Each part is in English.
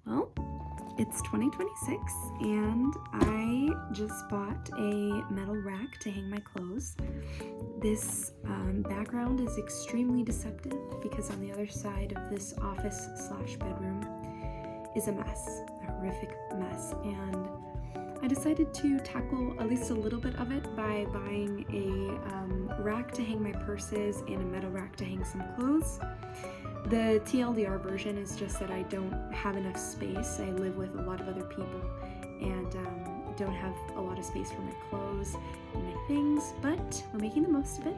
Well, it's 2026 and I just bought a metal rack to hang my clothes. This background is extremely deceptive because on the other side of this office / bedroom is a mess, a horrific mess, and I decided to tackle at least a little bit of it by buying a rack to hang my purses and a metal rack to hang some clothes. The TLDR version is just that I don't have enough space. I live with a lot of other people and don't have a lot of space for my clothes and my things, but we're making the most of it.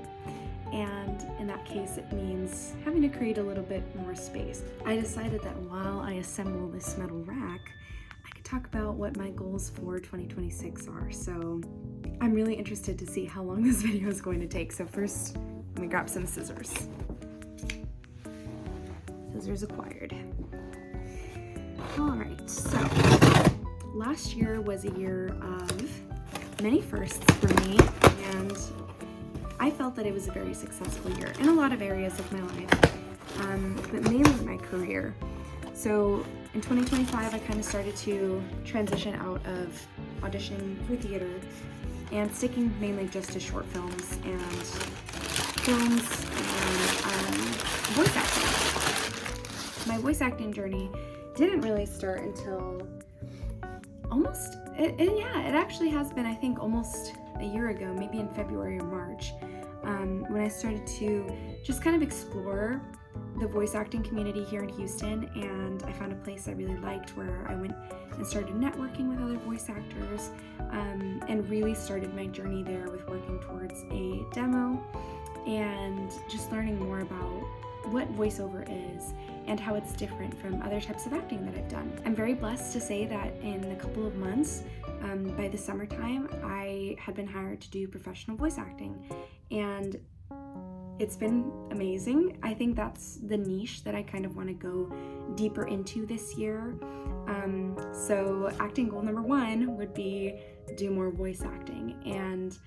And in that case, it means having to create a little bit more space. I decided that while I assemble this metal rack, I could talk about what my goals for 2026 are. So I'm really interested to see how long this video is going to take. So first, let me grab some scissors. Scissors acquired. All right, so last year was a year of many firsts for me, and I felt that it was a very successful year in a lot of areas of my life, but mainly my career. So in 2025, I kind of started to transition out of auditioning for theater and sticking mainly just to short films and voice acting. My voice acting journey didn't really start until it actually has been, I think, almost a year ago, maybe in February or March, when I started to just kind of explore the voice acting community here in Houston, and I found a place I really liked where I went and started networking with other voice actors, and really started my journey there with working towards a demo and just learning more about what voiceover is and how it's different from other types of acting that I've done. I'm very blessed to say that in a couple of months, by the summertime, I had been hired to do professional voice acting, and it's been amazing. I think that's the niche that I kind of want to go deeper into this year. So acting goal number 1 would be do more voice acting, and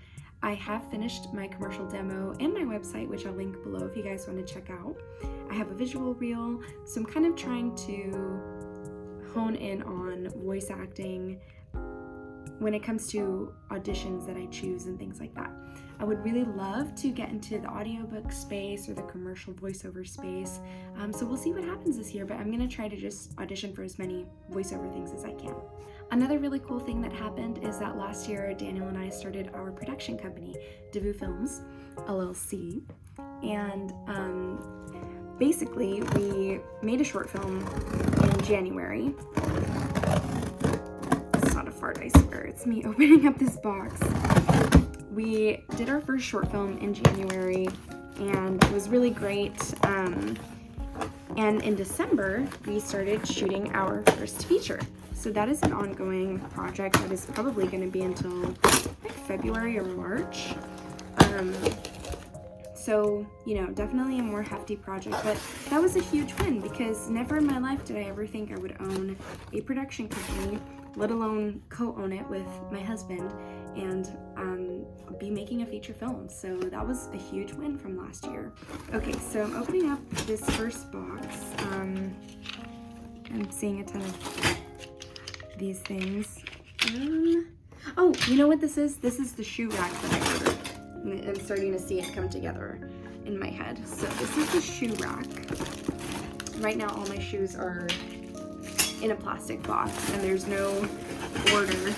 I have finished my commercial demo and my website, which I'll link below if you guys want to check out. I have a visual reel, so I'm kind of trying to hone in on voice acting when it comes to auditions that I choose and things like that. I would really love to get into the audiobook space or the commercial voiceover space, so we'll see what happens this year, but I'm going to try to just audition for as many voiceover things as I can. Another really cool thing that happened is that last year, Daniel and I started our production company, Devu Films, LLC, and basically we made a short film in January. It's not a fart, I swear, it's me opening up this box. We did our first short film in January, and it was really great. And in December, we started shooting our first feature. So that is an ongoing project that is probably going to be until like February or March. So, definitely a more hefty project, but that was a huge win because never in my life did I ever think I would own a production company, let alone co-own it with my husband and be making a feature film. So that was a huge win from last year. Okay, so I'm opening up this first box. I'm seeing a ton of these things. Oh, you know what this is? This is the shoe rack that I ordered. I'm starting to see it come together in my head. So this is the shoe rack. Right now all my shoes are in a plastic box and there's no order.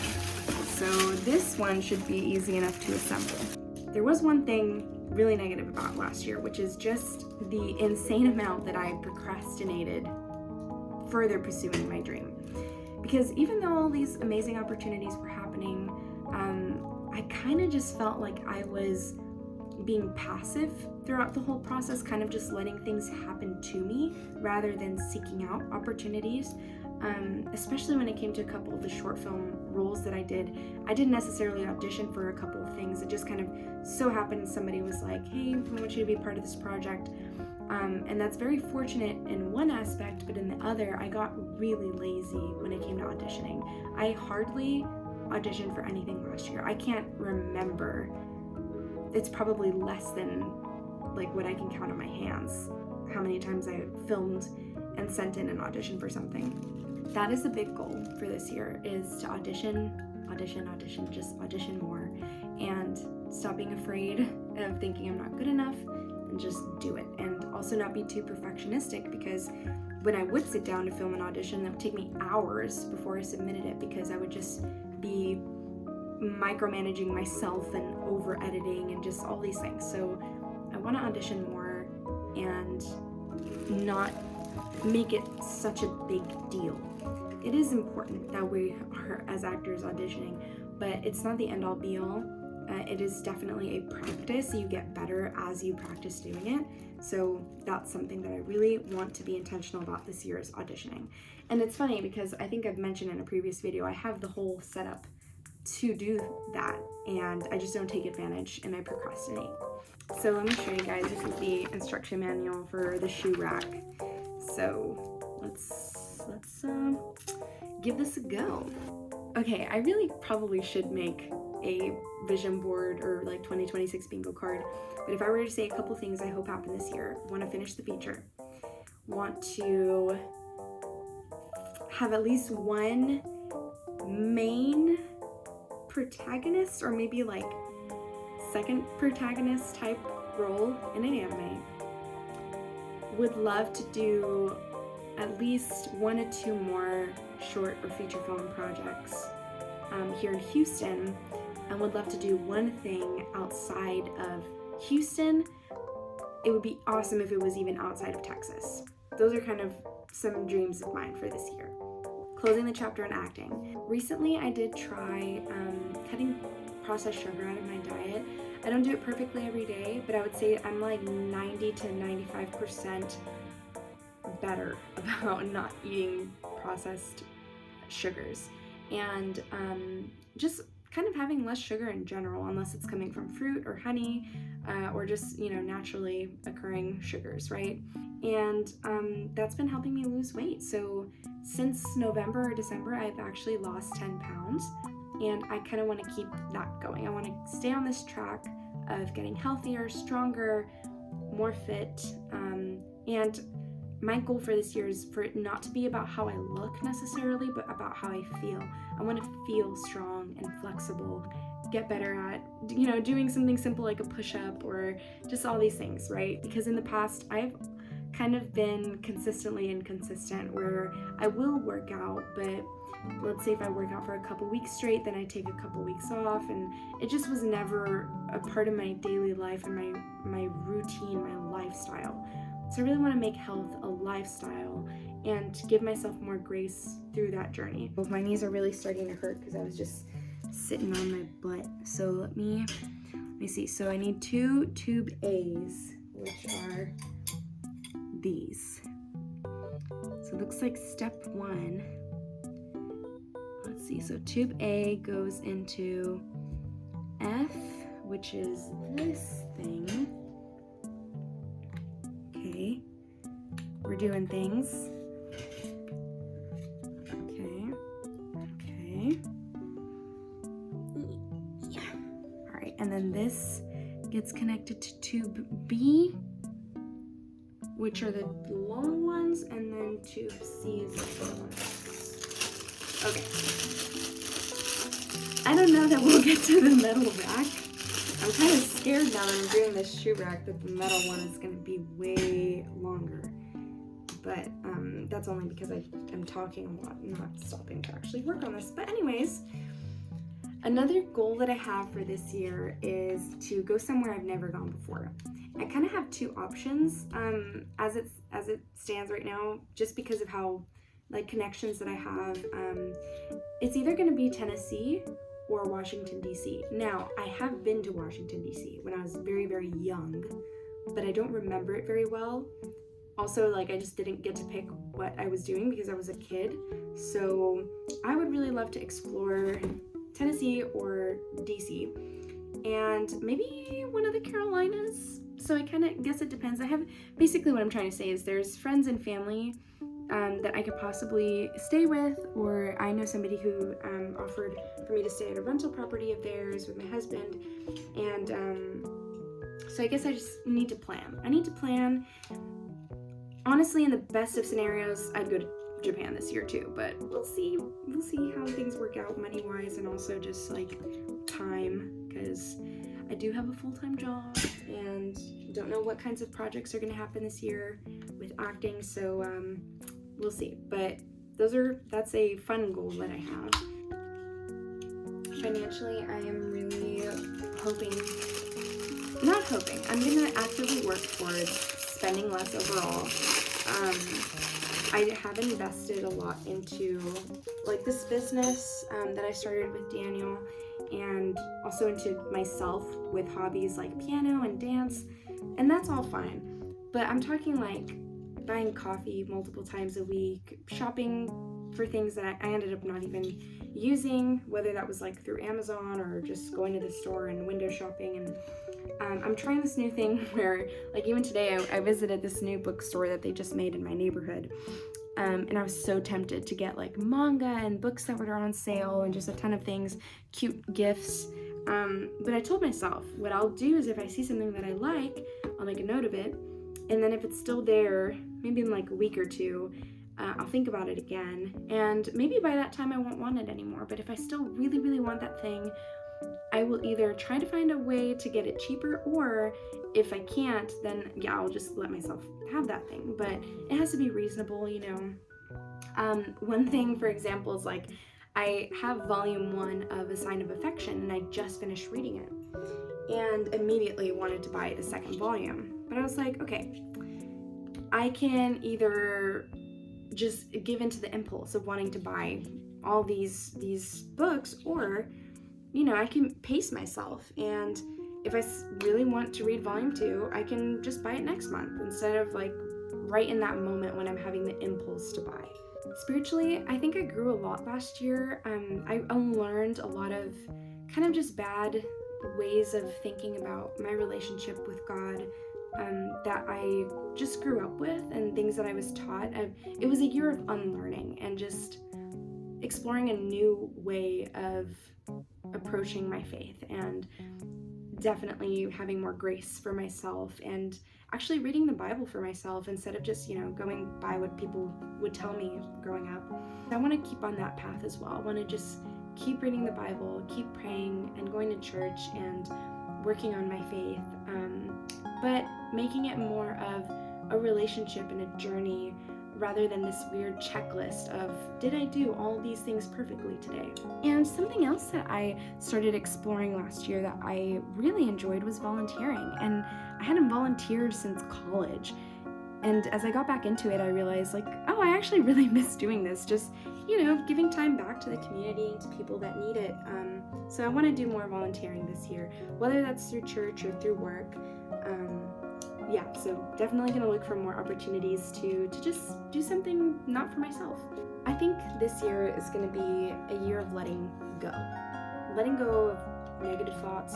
So this one should be easy enough to assemble. There was one thing really negative about last year, which is just the insane amount that I procrastinated further pursuing my dream. Because even though all these amazing opportunities were happening, I kind of just felt like I was being passive throughout the whole process, kind of just letting things happen to me rather than seeking out opportunities. Especially when it came to a couple of the short film roles that I did. I didn't necessarily audition for a couple of things. It just kind of so happened somebody was like, hey, we want you to be part of this project. And that's very fortunate in one aspect, but in the other, I got really lazy when it came to auditioning. I hardly auditioned for anything last year. I can't remember. It's probably less than like what I can count on my hands, how many times I filmed and sent in an audition for something. that is a big goal for this year, is to audition, just audition more, and stop being afraid of thinking I'm not good enough and just do it. And also not be too perfectionistic, because when I would sit down to film an audition, that would take me hours before I submitted it, because I would just be micromanaging myself and over editing and just all these things. So I want to audition more and not make it such a big deal. It is important that we are, as actors, auditioning, but it's not the end all be all. It is definitely a practice. You get better as you practice doing it. So that's something that I really want to be intentional about this year, is auditioning. And it's funny because I think I've mentioned in a previous video, I have the whole setup to do that, and I just don't take advantage and I procrastinate. So let me show you guys. This is the instruction manual for the shoe rack. So let's give this a go. Okay, I really probably should make a vision board or like 2026 bingo card, but if I were to say a couple things I hope happen this year: want to finish the feature, want to have at least one main protagonist, or maybe like second protagonist type role in an anime. Would love to do at least 1 to 2 more short or feature film projects here in Houston, and would love to do one thing outside of Houston. It would be awesome if it was even outside of Texas. Those are kind of some dreams of mine for this year. Closing the chapter on acting. Recently I did try cutting processed sugar out of my diet. I don't do it perfectly every day, but I would say I'm like 90 to 95% better about not eating processed sugars, and just kind of having less sugar in general, unless it's coming from fruit or honey, or just, naturally occurring sugars, right? And that's been helping me lose weight. So since November or December, I've actually lost 10 pounds, and I kind of want to keep that going. I want to stay on this track of getting healthier, stronger, more fit, and my goal for this year is for it not to be about how I look necessarily, but about how I feel. I want to feel strong and flexible, get better at, doing something simple like a push-up or just all these things, right? Because in the past, I've kind of been consistently inconsistent, where I will work out, but let's say if I work out for a couple weeks straight, then I take a couple weeks off, and it just was never a part of my daily life and my routine, my lifestyle. So I really want to make health a lifestyle and give myself more grace through that journey. My knees are really starting to hurt because I was just sitting on my butt. So let me see. So I need 2 tube A's, which are these. So it looks like step 1. Let's see. So tube A goes into F, which is this thing. Okay, we're doing things. Okay. All right, and then this gets connected to tube B, which are the long ones, and then tube C is the short one. Okay. I don't know that we'll get to the metal rack. I'm kind of scared now that I'm doing this shoe rack that the metal one is going to be way longer. But that's only because I am talking a lot, not stopping to actually work on this. But anyways, another goal that I have for this year is to go somewhere I've never gone before. I kind of have 2 options as it stands right now, just because of how connections that I have. It's either going to be Tennessee or Washington, D.C. Now, I have been to Washington, D.C. when I was very, very young, but I don't remember it very well. Also, I just didn't get to pick what I was doing because I was a kid. So I would really love to explore Tennessee or D.C. and maybe one of the Carolinas. So I kind of guess it depends. Basically what I'm trying to say is there's friends and family that I could possibly stay with, or I know somebody who offered for me to stay at a rental property of theirs with my husband, and so I guess I just need to plan. Honestly, in the best of scenarios, I'd go to Japan this year too, but we'll see how things work out money-wise, and also just like time, because I do have a full-time job and don't know what kinds of projects are going to happen this year with acting, so we'll see. But that's a fun goal that I have. Financially, I am really I'm going to actively work towards spending less overall. I have invested a lot into like this business that I started with Daniel, and also into myself with hobbies like piano and dance, and that's all fine. But I'm talking like buying coffee multiple times a week, shopping for things that I ended up not even using, whether that was like through Amazon or just going to the store and window shopping. And I'm trying this new thing where, like, even today I visited this new bookstore that they just made in my neighborhood, and I was so tempted to get like manga and books that were on sale and just a ton of things, cute gifts, but I told myself what I'll do is if I see something that I like, I'll make a note of it, and then if it's still there, maybe in like a week or two, I'll think about it again, and maybe by that time I won't want it anymore. But if I still really, really want that thing, I will either try to find a way to get it cheaper, or if I can't, then yeah, I'll just let myself have that thing. But it has to be reasonable, you know. One thing, for example, is like I have volume 1 of A Sign of Affection, and I just finished reading it and immediately wanted to buy the second volume. But I was like, okay, I can either just give into the impulse of wanting to buy all these books, or, you know, I can pace myself, and if I really want to read volume 2, I can just buy it next month instead of like right in that moment when I'm having the impulse to buy. Spiritually, I think I grew a lot last year. I unlearned a lot of kind of just bad ways of thinking about my relationship with God, that I just grew up with, and things that I was taught. It was a year of unlearning and just exploring a new way of approaching my faith, and definitely having more grace for myself, and actually reading the Bible for myself instead of just, you know, going by what people would tell me growing up. I want to keep on that path as well. I want to just keep reading the Bible, keep praying and going to church and working on my faith, but making it more of a relationship and a journey rather than this weird checklist of, did I do all these things perfectly today? And something else that I started exploring last year that I really enjoyed was volunteering. And I hadn't volunteered since college. And as I got back into it, I realized like, oh, I actually really miss doing this. Just, you know, giving time back to the community and to people that need it. So I want to do more volunteering this year, whether that's through church or through work. Yeah, so definitely going to look for more opportunities to just do something not for myself. I think this year is going to be a year of letting go. Letting go of negative thoughts,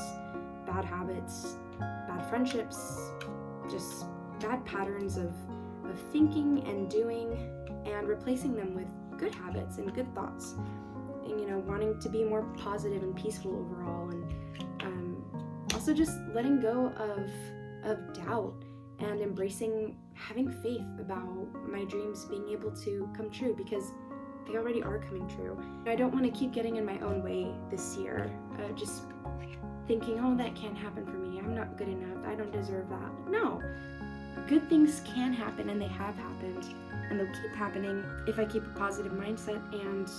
bad habits, bad friendships, just bad patterns of thinking and doing, and replacing them with good habits and good thoughts. And, you know, wanting to be more positive and peaceful overall, and also just letting go of doubt and embracing having faith about my dreams being able to come true, because they already are coming true. I don't want to keep getting in my own way this year, just thinking, oh, that can't happen for me, I'm not good enough, I don't deserve that. No, good things can happen, and they have happened, and they'll keep happening if I keep a positive mindset and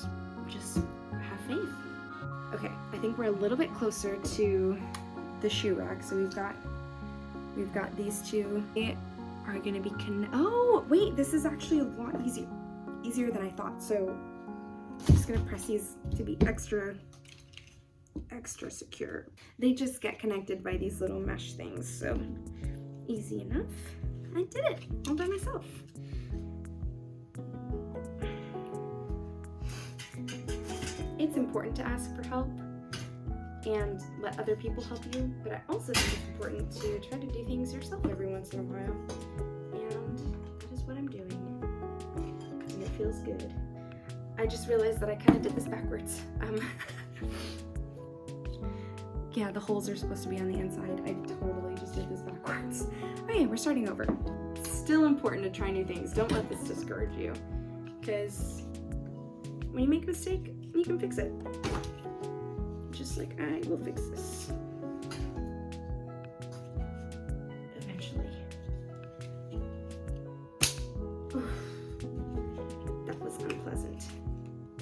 just have faith. Okay, I think we're a little bit closer to the shoe rack. So we've got these two. They are gonna be oh wait, this is actually a lot easier than I thought. So I'm just gonna press these to be extra secure. They just get connected by these little mesh things, so easy enough. I did it all by myself. It's important to ask for help and let other people help you, but I also think it's important to try to do things yourself every once in a while, and that is what I'm doing, and it feels good. I just realized that I kind of did this backwards. Yeah, the holes are supposed to be on the inside. I totally just did this backwards. Okay, we're starting over. Still important to try new things. Don't let this discourage you, because when you make a mistake, you can fix it. Just like I will fix this. Eventually. That was unpleasant.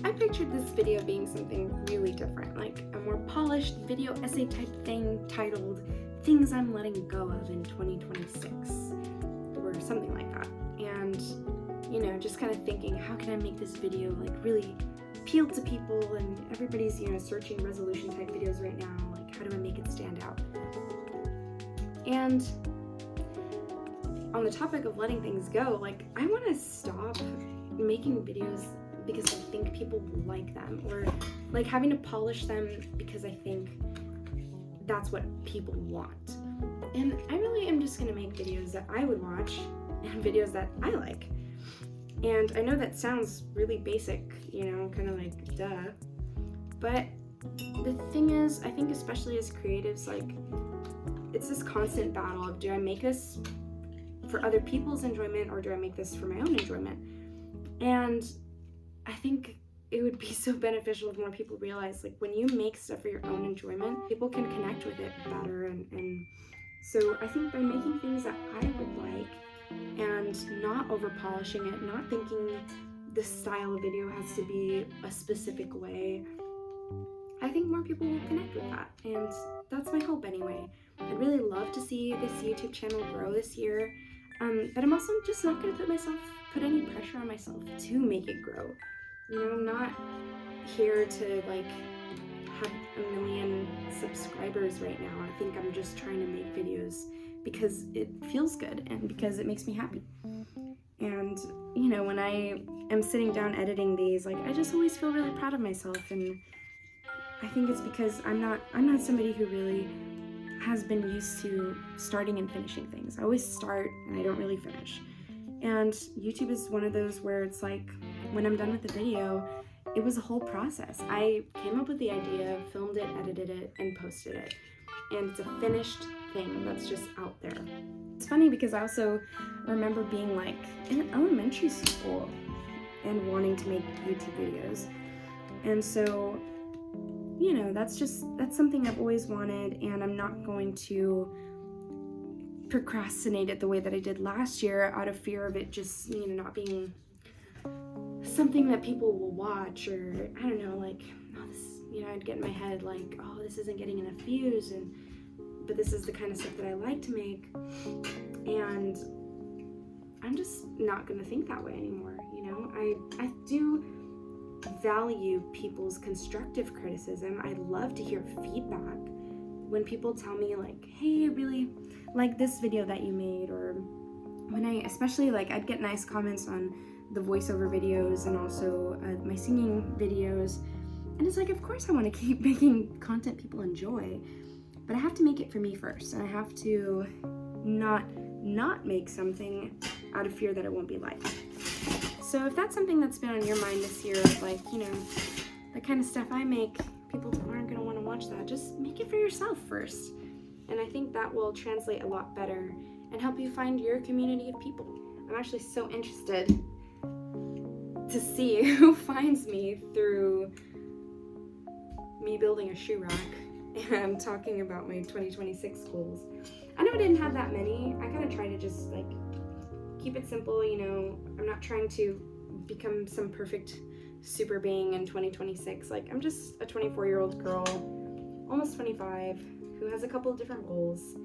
I pictured this video being something really different, like a more polished video essay type thing titled Things I'm Letting Go of in 2026, or something like that. And, you know, just kind of thinking, how can I make this video like really appeal to people, and everybody's, you know, searching resolution type videos right now, like how do I make it stand out? And on the topic of letting things go, like I want to stop making videos because I think people will like them, or like having to polish them because I think that's what people want. And I really am just gonna make videos that I would watch and videos that I like. And I know that sounds really basic, you know, kind of like duh, but the thing is, I think especially as creatives, like it's this constant battle of, do I make this for other people's enjoyment, or do I make this for my own enjoyment? And I think it would be so beneficial if more people realize, like, when you make stuff for your own enjoyment, people can connect with it better. And so I think by making things that I would like and not over polishing it, not thinking this style of video has to be a specific way, I think more people will connect with that. And that's my hope anyway. I'd really love to see this YouTube channel grow this year. But I'm also just not going to put any pressure on myself to make it grow. You know, I'm not here to like have 1 million subscribers right now. I think I'm just trying to make videos because it feels good and because it makes me happy. And, you know, when I am sitting down editing these, like I just always feel really proud of myself. And I think it's because I'm not somebody who really has been used to starting and finishing things. I always start and I don't really finish. And YouTube is one of those where it's like, when I'm done with the video, it was a whole process. I came up with the idea, filmed it, edited it, and posted it. And it's a finished thing that's just out there. It's funny because I also remember being like in elementary school and wanting to make YouTube videos. And so, you know, that's something I've always wanted, and I'm not going to procrastinate it the way that I did last year out of fear of it just, you know, not being something that people will watch, or I don't know, like, oh, this, you know, I'd get in my head like, oh, this isn't getting enough views, but this is the kind of stuff that I like to make, and I'm just not gonna think that way anymore. You know, I do value people's constructive criticism. I love to hear feedback when people tell me like, hey, I really like this video that you made, or when especially like I'd get nice comments on the voiceover videos and also my singing videos, and it's like, of course I want to keep making content people enjoy, but I have to make it for me first, and I have to not make something out of fear that it won't be liked. So if that's something that's been on your mind this year, like, you know, the kind of stuff I make, people aren't going to want to watch that. Just make it for yourself first. And I think that will translate a lot better and help you find your community of people. I'm actually so interested to see who finds me through me building a shoe rack and talking about my 2026 goals. I know I didn't have that many. I kind of try to just like keep it simple, you know. I'm not trying to become some perfect super being in 2026. Like, I'm just a 24-year-old girl, almost 25, who has a couple of different goals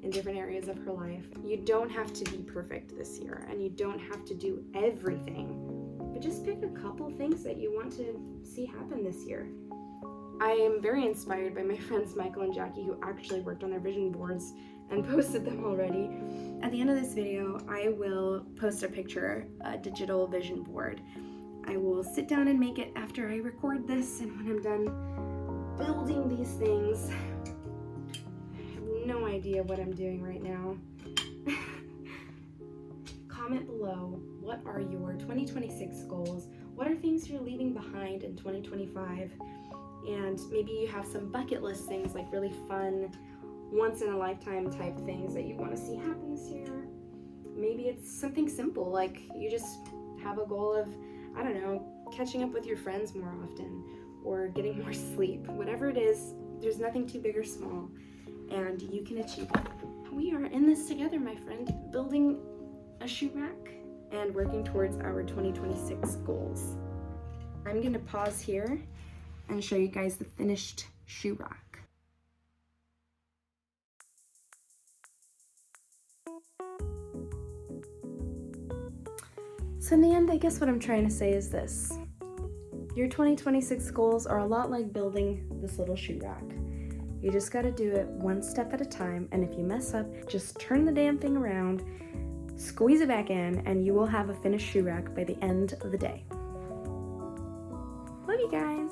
in different areas of her life. You don't have to be perfect this year, and you don't have to do everything, but just pick a couple things that you want to see happen this year. I am very inspired by my friends Michael and Jackie, who actually worked on their vision boards and posted them already. At the end of this video, I will post a picture, a digital vision board. I will sit down and make it after I record this, and when I'm done building these things, I have no idea what I'm doing right now. Comment below, what are your 2026 goals? What are things you're leaving behind in 2025? And maybe you have some bucket list things, like really fun, once in a lifetime type things that you want to see happen this year. Maybe it's something simple, like you just have a goal of I don't know, catching up with your friends more often, or getting more sleep. Whatever it is, there's nothing too big or small, and you can achieve it. We are in this together, my friend, building a shoe rack and working towards our 2026 goals. I'm gonna pause here and show you guys the finished shoe rack. So in the end, I guess what I'm trying to say is this. Your 2026 goals are a lot like building this little shoe rack. You just gotta do it one step at a time, and if you mess up, just turn the damn thing around, squeeze it back in, and you will have a finished shoe rack by the end of the day. Love you guys!